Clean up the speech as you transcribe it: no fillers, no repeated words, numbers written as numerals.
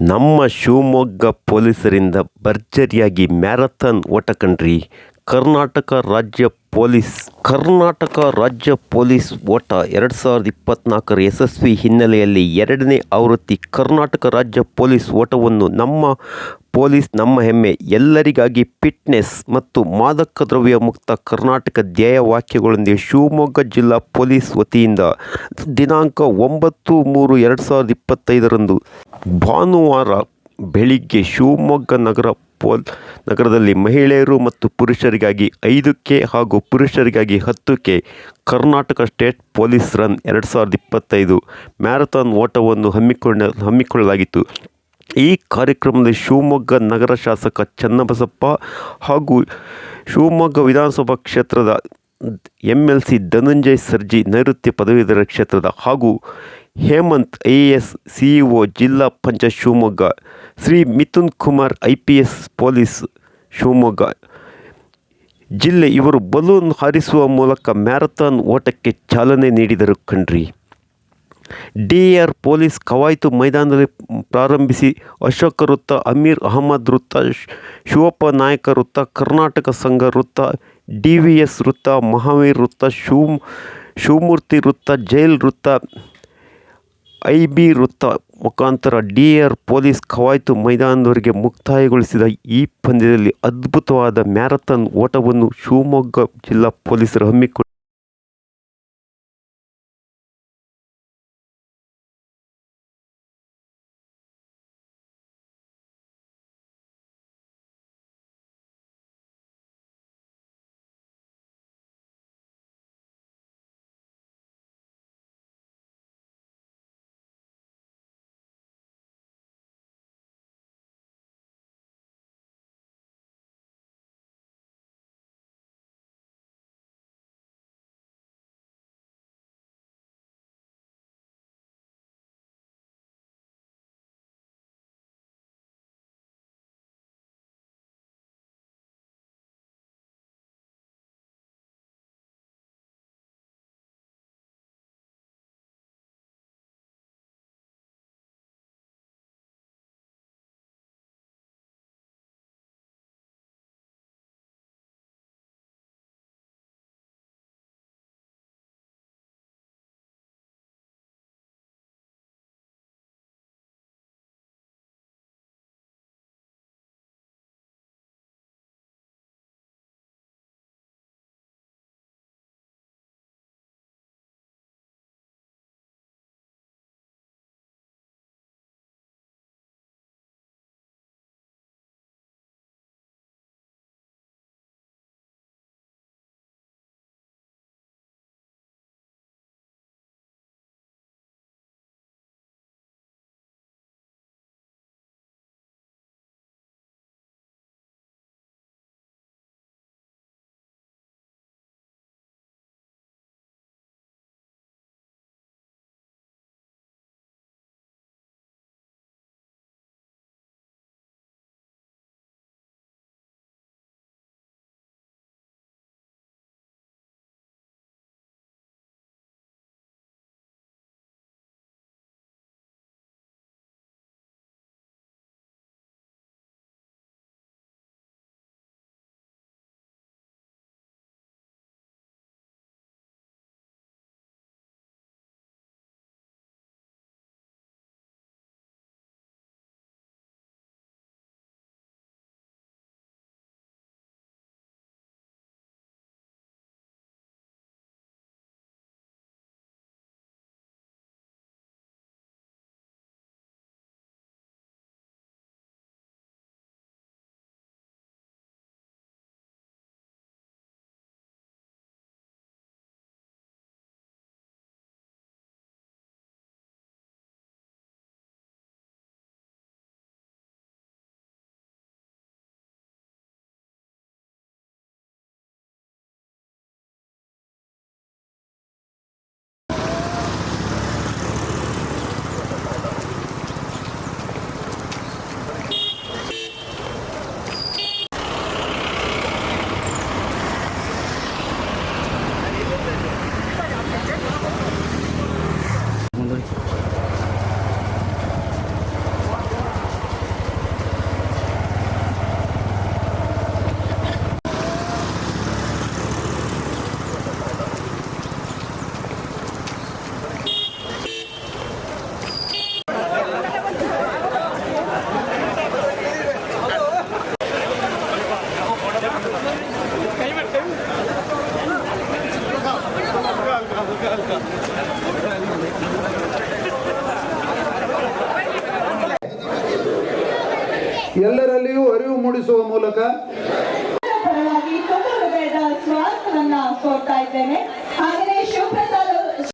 ನಮ್ಮ ಶಿವಮೊಗ್ಗ ಪೊಲೀಸರಿಂದ ಭರ್ಜರಿಯಾಗಿ ಮ್ಯಾರಥಾನ್ ಓಟ ಕಣ್ರಿ. ಕರ್ನಾಟಕ ರಾಜ್ಯ ಪೊಲೀಸ್ ಓಟ 2024 ಯಶಸ್ವಿ ಹಿನ್ನೆಲೆಯಲ್ಲಿ ಎರಡನೇ ಆವೃತ್ತಿ ಕರ್ನಾಟಕ ರಾಜ್ಯ ಪೊಲೀಸ್ ಓಟವನ್ನು ನಮ್ಮ ಪೊಲೀಸ್ ನಮ್ಮ ಹೆಮ್ಮೆ, ಎಲ್ಲರಿಗಾಗಿ ಫಿಟ್ನೆಸ್ ಮತ್ತು ಮಾದಕ ದ್ರವ್ಯ ಮುಕ್ತ ಕರ್ನಾಟಕ ಧ್ಯೇಯ ವಾಕ್ಯಗಳೊಂದಿಗೆ ಶಿವಮೊಗ್ಗ ಜಿಲ್ಲಾ ಪೊಲೀಸ್ ವತಿಯಿಂದ ದಿನಾಂಕ 9/3/2025 ಭಾನುವಾರ ಬೆಳಿಗ್ಗೆ ಶಿವಮೊಗ್ಗ ನಗರದಲ್ಲಿ ಮಹಿಳೆಯರು ಮತ್ತು ಪುರುಷರಿಗಾಗಿ 5K ಹಾಗೂ ಪುರುಷರಿಗಾಗಿ 10K Karnataka state police run 2025 marathon ಓಟವನ್ನು ಹಮ್ಮಿಕೊಳ್ಳಲಾಗಿತ್ತು. ಈ ಕಾರ್ಯಕ್ರಮದಲ್ಲಿ ಶಿವಮೊಗ್ಗ ನಗರ ಶಾಸಕ ಚನ್ನಬಸಪ್ಪ ಹಾಗೂ ಶಿವಮೊಗ್ಗ ವಿಧಾನಸಭಾ ಕ್ಷೇತ್ರದ MLC ಧನಂಜಯ ಸರ್ಜಿ, ನೈಋತ್ಯ ಪದವೀಧರ ಕ್ಷೇತ್ರದ ಹಾಗೂ ಹೇಮಂತ್ IAS CEO ಜಿಲ್ಲಾ ಪಂಚಾಯತ್ ಶಿವಮೊಗ್ಗ, ಶ್ರೀ ಮಿಥುನ್ ಕುಮಾರ್ IPS ಪೊಲೀಸ್ ಶಿವಮೊಗ್ಗ ಜಿಲ್ಲೆ ಇವರು ಬಲೂನ್ ಹಾರಿಸುವ ಮೂಲಕ ಮ್ಯಾರಥಾನ್ ಓಟಕ್ಕೆ ಚಾಲನೆ ನೀಡಿದರು ಕಣ್ರಿ. DR ಪೊಲೀಸ್ ಕವಾಯತು ಮೈದಾನದಲ್ಲಿ ಪ್ರಾರಂಭಿಸಿ ಅಶೋಕ ವೃತ್ತ, ಅಮೀರ್ ಅಹಮದ್ ವೃತ್ತ, ಶಿವಪ್ಪ ನಾಯಕ ವೃತ್ತ, ಕರ್ನಾಟಕ ಸಂಘ ವೃತ್ತ, DVS ವೃತ್ತ, ಮಹಾವೀರ್ ವೃತ್ತ, ಶಿವಮೂರ್ತಿ ವೃತ್ತ, ಜೈಲ್ ವೃತ್ತ, IB ವೃತ್ತ ಮುಖಾಂತರ DR ಪೊಲೀಸ್ ಕವಾಯತು ಮೈದಾನದವರೆಗೆ ಮುಕ್ತಾಯಗೊಳಿಸಿದ ಈ ಪಂದ್ಯದಲ್ಲಿ ಅದ್ಭುತವಾದ ಮ್ಯಾರಥಾನ್ ಓಟವನ್ನು ಶಿವಮೊಗ್ಗ ಜಿಲ್ಲಾ ಪೊಲೀಸರು ಹಮ್ಮಿಕೊಂಡಿದ್ದಾರೆ. ಎಲ್ಲರಲ್ಲಿಯೂ ಅರಿವು ಮೂಡಿಸುವ ಮೂಲಕ ಪರವಾಗಿ ತುಂಬ ಹೃದಯದ ಸ್ವಾಗತವನ್ನ ಕೋರ್ತಾ ಇದ್ದೇನೆ. ಹಾಗೆಯೇ